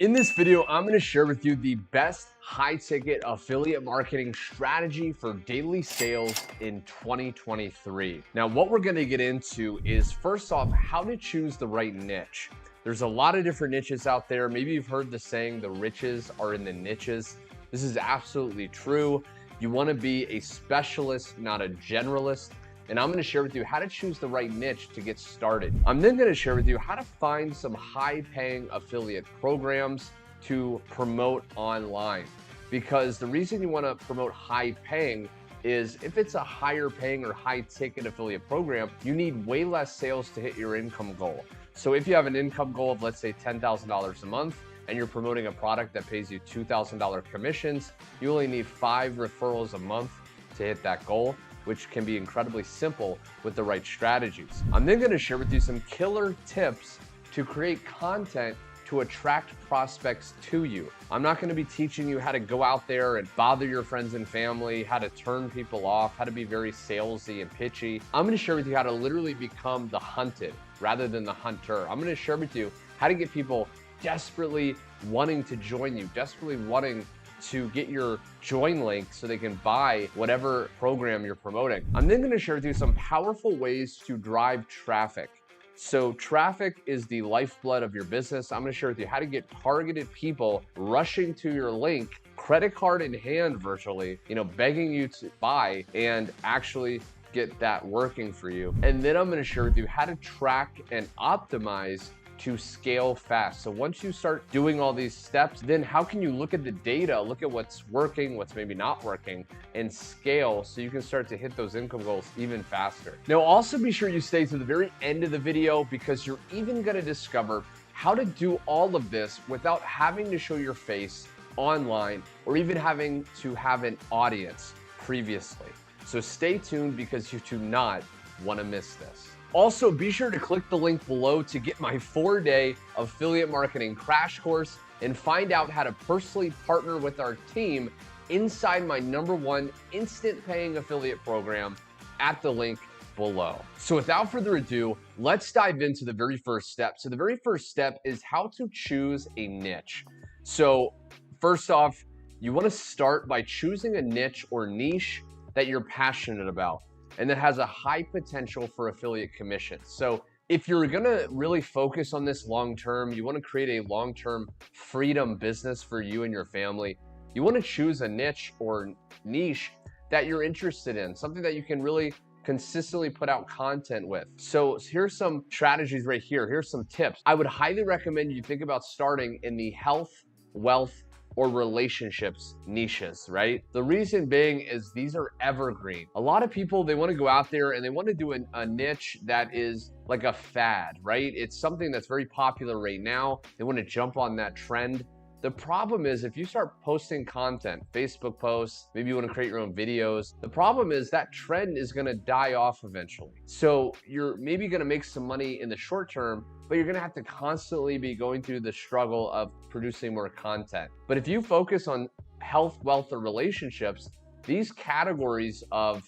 In this video, I'm going to share with you the best high-ticket affiliate marketing strategy for daily sales in 2023. Now, what we're going to get into is, first off, how to choose the right niche. There's a lot of different niches out there. Maybe you've heard the saying, the riches are in the niches. This is absolutely true. You want to be a specialist, not a generalist. And I'm going to share with you how to choose the right niche to get started. I'm then going to share with you how to find some high-paying affiliate programs to promote online. Because the reason you want to promote high-paying is if it's a higher-paying or high-ticket affiliate program, you need way less sales to hit your income goal. So if you have an income goal of, let's say, $10,000 a month, and you're promoting a product that pays you $2,000 commissions, you only need 5 referrals a month to hit that goal, which can be incredibly simple with the right strategies. I'm then going to share with you some killer tips to create content to attract prospects to you. I'm not going to be teaching you how to go out there and bother your friends and family, how to turn people off, how to be very salesy and pitchy. I'm going to share with you how to literally become the hunted rather than the hunter. I'm going to share with you how to get people desperately wanting to join you, desperately wanting to get your join link so they can buy whatever program you're promoting. I'm then going to share with you some powerful ways to drive traffic. So traffic is the lifeblood of your business. I'm going to share with you how to get targeted people rushing to your link, credit card in hand virtually, begging you to buy and actually get that working for you. And then I'm going to share with you how to track and optimize to scale fast. So once you start doing all these steps, then how can you look at the data, look at what's working, what's maybe not working, and scale so you can start to hit those income goals even faster. Now, also be sure you stay to the very end of the video because you're even going to discover how to do all of this without having to show your face online or even having to have an audience previously. So stay tuned because you do not want to miss this. Also, be sure to click the link below to get my 4-day affiliate marketing crash course and find out how to personally partner with our team inside my #1 instant paying affiliate program at the link below. So without further ado, let's dive into the very first step. So the very first step is how to choose a niche. So first off, you want to start by choosing a niche or niche that you're passionate about and that has a high potential for affiliate commissions. So if you're gonna really focus on this long-term, you wanna create a long-term freedom business for you and your family, you wanna choose a niche or niche that you're interested in, something that you can really consistently put out content with. So here's some strategies right here. Here's some tips. I would highly recommend you think about starting in the health, wealth, or relationships niches, right? The reason being is these are evergreen. A lot of people, they want to go out there and they want to do a niche that is like a fad, right? It's something that's very popular right now. They want to jump on that trend. The problem is if you start posting content, Facebook posts, maybe you want to create your own videos, the problem is that trend is going to die off eventually. So you're maybe going to make some money in the short term, but you're going to have to constantly be going through the struggle of producing more content. But if you focus on health, wealth, or relationships, these categories of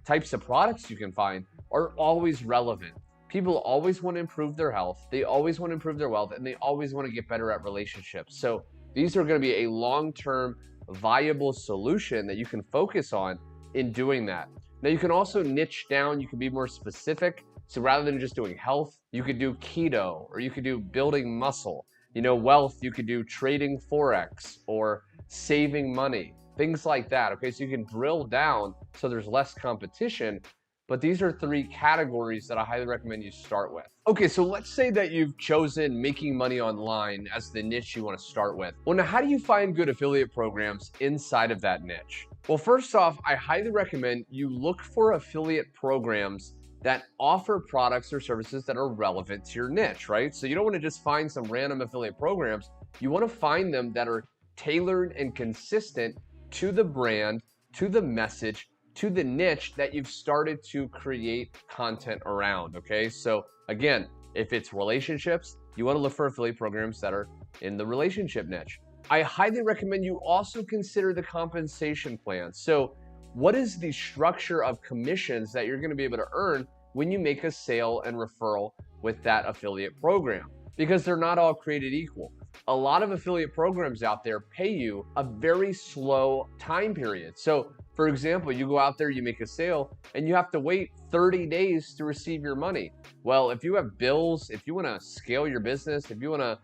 types of products you can find are always relevant. People always want to improve their health, they always want to improve their wealth, and they always want to get better at relationships. So these are going to be a long-term viable solution that you can focus on in doing that. Now you can also niche down, you can be more specific. So rather than just doing health, you could do keto, or you could do building muscle. Wealth, you could do trading Forex or saving money, things like that. Okay, so you can drill down so there's less competition. But these are 3 categories that I highly recommend you start with. Okay, so let's say that you've chosen making money online as the niche you want to start with. Well, now how do you find good affiliate programs inside of that niche? Well, first off, I highly recommend you look for affiliate programs that offer products or services that are relevant to your niche, right? So you don't want to just find some random affiliate programs. You want to find them that are tailored and consistent to the brand, to the message, to the niche that you've started to create content around, okay? So again, if it's relationships, you want to look for affiliate programs that are in the relationship niche. I highly recommend you also consider the compensation plan. So what is the structure of commissions that you're going to be able to earn when you make a sale and referral with that affiliate program? Because they're not all created equal. a lot of affiliate programs out there pay you a very slow time period. So for example, you go out there, you make a sale, and you have to wait 30 days to receive your money. Well, if you have bills, if you want to scale your business, if you want to,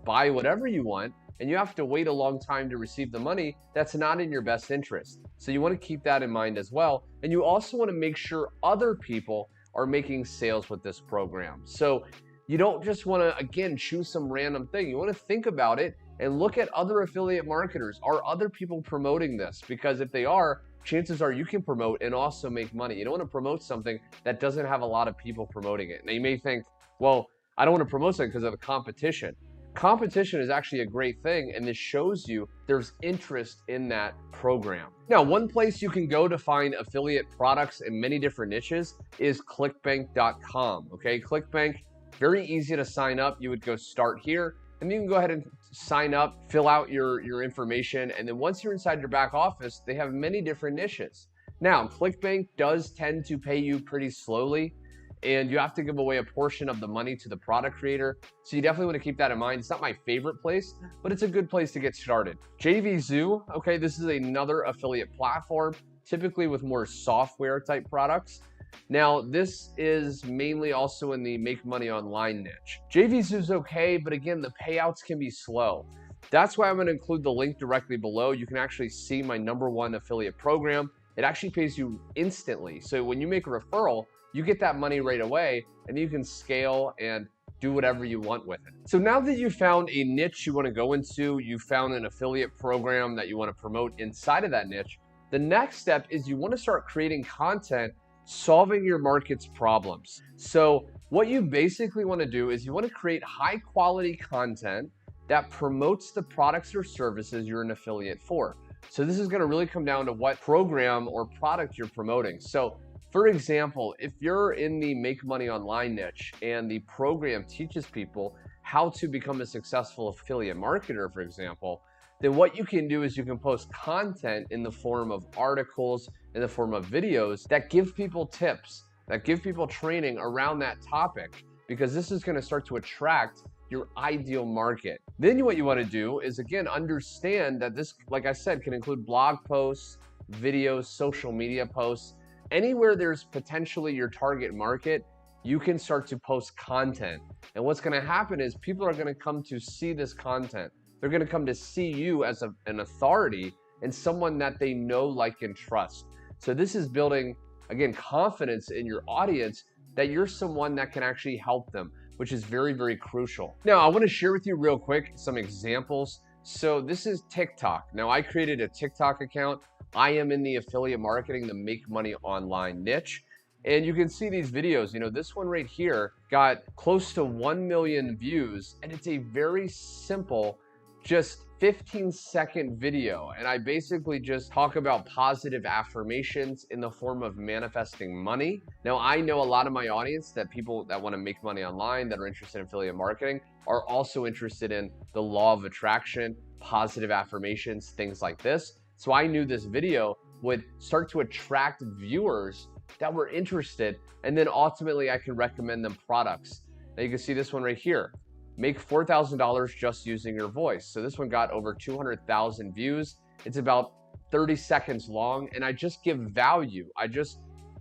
buy whatever you want, and you have to wait a long time to receive the money, that's not in your best interest. So you want to keep that in mind as well. And you also want to make sure other people are making sales with this program. So you don't just want to, again, choose some random thing. You want to think about it and look at other affiliate marketers. Are other people promoting this? Because if they are, chances are you can promote and also make money. You don't want to promote something that doesn't have a lot of people promoting it. Now you may think, well, I don't want to promote something because of the competition. Competition is actually a great thing, and this shows you there's interest in that program. Now, one place you can go to find affiliate products in many different niches is clickbank.com. Okay, ClickBank, very easy to sign up. You would go start here, and you can go ahead and sign up, fill out your information, and then once you're inside your back office, they have many different niches. Now, ClickBank does tend to pay you pretty slowly, and you have to give away a portion of the money to the product creator. So you definitely want to keep that in mind. It's not my favorite place, but it's a good place to get started. 𝐷𝐸𝐿, okay, this is another affiliate platform, typically with more software type products. Now, this is mainly also in the make money online niche. 𝐷𝐸𝐿 is okay, but again, the payouts can be slow. That's why I'm going to include the link directly below. You can actually see my #1 affiliate program. It actually pays you instantly. So when you make a referral, you get that money right away, and you can scale and do whatever you want with it. So now that you found a niche you want to go into, you found an affiliate program that you want to promote inside of that niche, the next step is you want to start creating content solving your market's problems. So what you basically want to do is you want to create high quality content that promotes the products or services you're an affiliate for. So this is going to really come down to what program or product you're promoting. So for example, if you're in the make money online niche and the program teaches people how to become a successful affiliate marketer, for example, then what you can do is you can post content in the form of articles, in the form of videos that give people tips, that give people training around that topic, because this is going to start to attract your ideal market. Then what you want to do is, again, understand that this, like I said, can include blog posts, videos, social media posts. Anywhere there's potentially your target market, you can start to post content. And what's going to happen is people are going to come to see this content. They're going to come to see you as an authority and someone that they know, like, and trust. So this is building, again, confidence in your audience that you're someone that can actually help them, which is very, very crucial. Now, I want to share with you real quick some examples. So this is TikTok. Now, I created a TikTok account. I am in the affiliate marketing, the make money online niche. And you can see these videos. This one right here got close to 1 million views, and it's a very simple, just 15-second video. And I basically just talk about positive affirmations in the form of manifesting money. Now, I know a lot of my audience, that people that want to make money online, that are interested in affiliate marketing, are also interested in the law of attraction, positive affirmations, things like this. So I knew this video would start to attract viewers that were interested, and then ultimately I can recommend them products. Now you can see this one right here. Make $4,000 just using your voice. So this one got over 200,000 views. It's about 30 seconds long, and I just give value. I just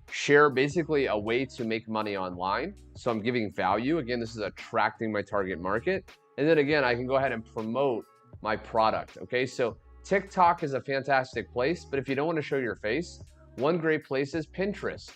share basically a way to make money online. So I'm giving value. Again, this is attracting my target market. And then again, I can go ahead and promote my product. Okay, so TikTok is a fantastic place, but if you don't want to show your face, one great place is Pinterest.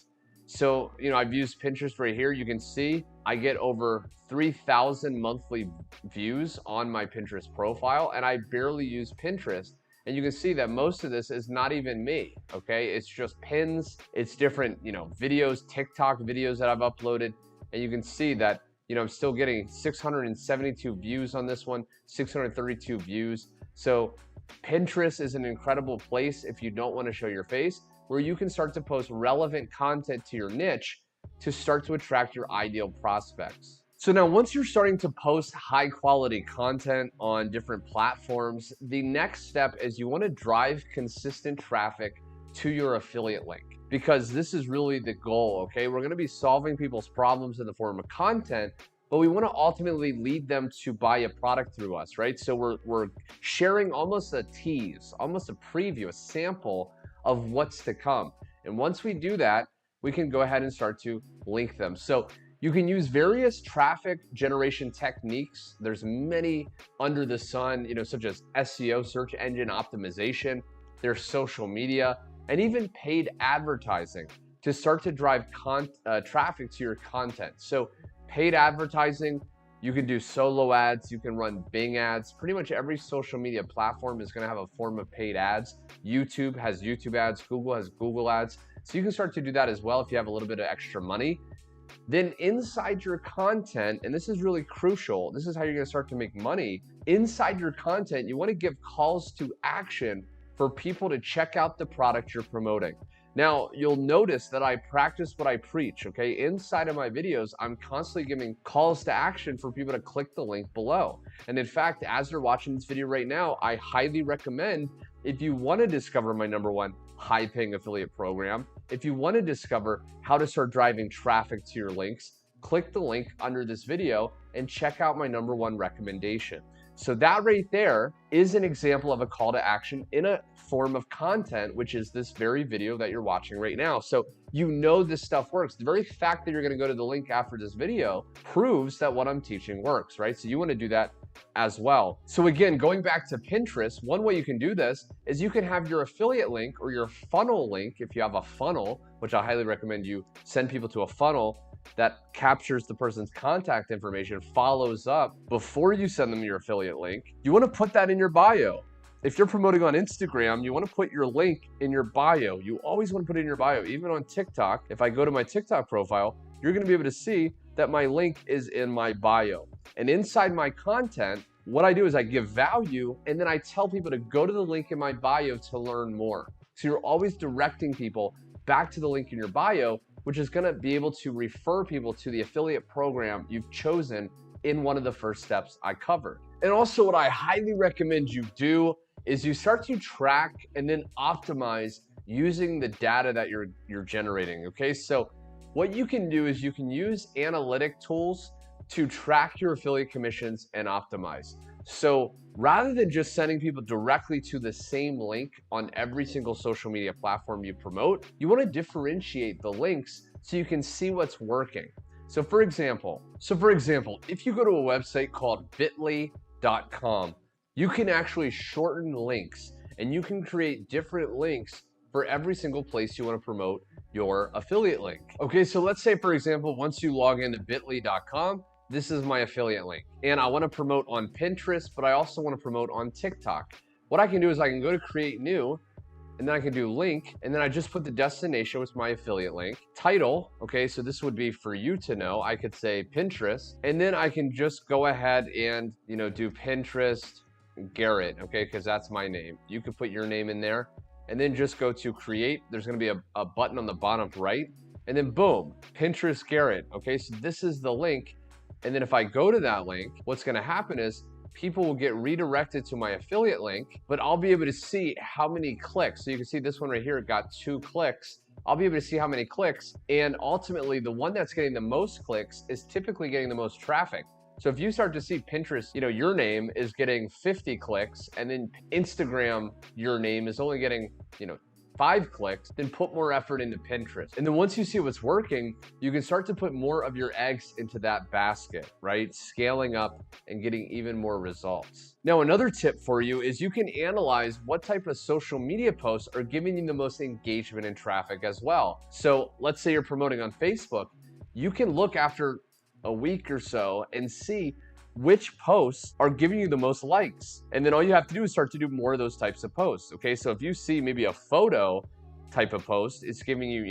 So, I've used Pinterest right here. You can see I get over 3,000 monthly views on my Pinterest profile, and I barely use Pinterest. And you can see that most of this is not even me, okay? It's just pins, it's different, videos, TikTok videos that I've uploaded. And you can see that, I'm still getting 672 views on this one, 632 views. So Pinterest is an incredible place if you don't want to show your face, where you can start to post relevant content to your niche to start to attract your ideal prospects. So now, once you're starting to post high quality content on different platforms, the next step is you want to drive consistent traffic to your affiliate link, because this is really the goal, okay? We're going to be solving people's problems in the form of content, but we want to ultimately lead them to buy a product through us, right? So we're sharing almost a tease, almost a preview, a sample of what's to come. And once we do that, we can go ahead and start to link them. So you can use various traffic generation techniques. There's many under the sun, such as SEO, search engine optimization. There's social media, and even paid advertising to start to drive traffic to your content. So paid advertising, you can do solo ads, you can run Bing ads. Pretty much every social media platform is gonna have a form of paid ads. YouTube has YouTube ads, Google has Google ads. So you can start to do that as well if you have a little bit of extra money. Then inside your content, and this is really crucial, this is how you're gonna start to make money. Inside your content, you wanna give calls to action for people to check out the product you're promoting. Now, you'll notice that I practice what I preach, okay? Inside of my videos, I'm constantly giving calls to action for people to click the link below. And in fact, as you're watching this video right now, I highly recommend, if you wanna discover my #1 high-paying affiliate program, if you wanna discover how to start driving traffic to your links, click the link under this video and check out my #1 recommendation. So that right there is an example of a call to action in a form of content, which is this very video that you're watching right now. So this stuff works. The very fact that you're gonna go to the link after this video proves that what I'm teaching works, right? So you wanna do that as well. So again, going back to Pinterest, one way you can do this is you can have your affiliate link or your funnel link, if you have a funnel, which I highly recommend you send people to a funnel that captures the person's contact information, follows up before you send them your affiliate link. You want to put that in your bio. If you're promoting on Instagram, you want to put your link in your bio. You always want to put it in your bio. Even on TikTok, if I go to my TikTok profile, you're going to be able to see that my link is in my bio. And inside my content, what I do is I give value, and then I tell people to go to the link in my bio to learn more. So you're always directing people back to the link in your bio, which is gonna be able to refer people to the affiliate program you've chosen in one of the first steps I covered. And also what I highly recommend you do is you start to track and then optimize using the data that you're generating, okay? So what you can do is you can use analytic tools to track your affiliate commissions and optimize. So rather than just sending people directly to the same link on every single social media platform you promote, you want to differentiate the links so you can see what's working. So for example, if you go to a website called bit.ly.com, you can actually shorten links and you can create different links for every single place you want to promote your affiliate link. Okay, so let's say, for example, once you log into bit.ly.com, this is my affiliate link. And I want to promote on Pinterest, but I also want to promote on TikTok. What I can do is I can go to create new, and then I can do link, and then I just put the destination with my affiliate link. Title, okay, so this would be for you to know. I could say Pinterest, and then I can just go ahead and, do Pinterest Garrett, okay, because that's my name. You could put your name in there, and then just go to create. There's gonna be a button on the bottom right, and then boom, Pinterest Garrett, okay? So this is the link. And then if I go to that link, what's gonna happen is people will get redirected to my affiliate link, but I'll be able to see how many clicks. So you can see this one right here got 2 clicks. I'll be able to see how many clicks, and ultimately the one that's getting the most clicks is typically getting the most traffic. So if you start to see Pinterest, your name is getting 50 clicks, and then Instagram, your name is only getting, 5 clicks, then put more effort into Pinterest. And then once you see what's working, you can start to put more of your eggs into that basket, right? Scaling up and getting even more results. Now, another tip for you is you can analyze what type of social media posts are giving you the most engagement and traffic as well. So let's say you're promoting on Facebook, you can look after a week or so and see which posts are giving you the most likes. And then all you have to do is start to do more of those types of posts, okay? So if you see maybe a photo type of post, it's giving you,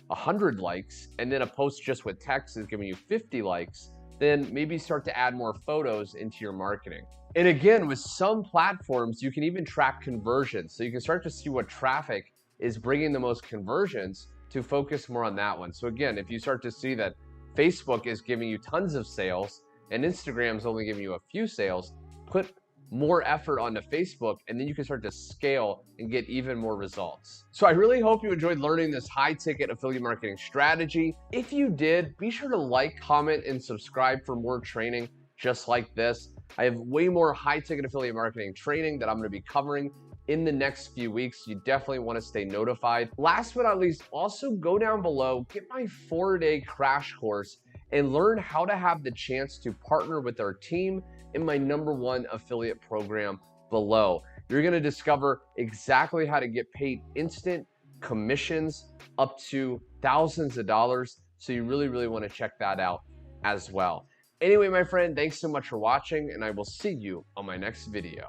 100 likes, and then a post just with text is giving you 50 likes, then maybe start to add more photos into your marketing. And again, with some platforms, you can even track conversions. So you can start to see what traffic is bringing the most conversions to focus more on that one. So again, if you start to see that Facebook is giving you tons of sales, and Instagram's only giving you a few sales, put more effort onto Facebook, and then you can start to scale and get even more results. So I really hope you enjoyed learning this high ticket affiliate marketing strategy. If you did, be sure to like, comment, and subscribe for more training just like this. I have way more high ticket affiliate marketing training that I'm going to be covering in the next few weeks. You definitely want to stay notified. Last but not least, also go down below, get my 4-day crash course, and learn how to have the chance to partner with our team in my #1 affiliate program below. You're going to discover exactly how to get paid instant commissions up to thousands of dollars. So you really want to check that out as well. Anyway, my friend, thanks so much for watching, and I will see you on my next video.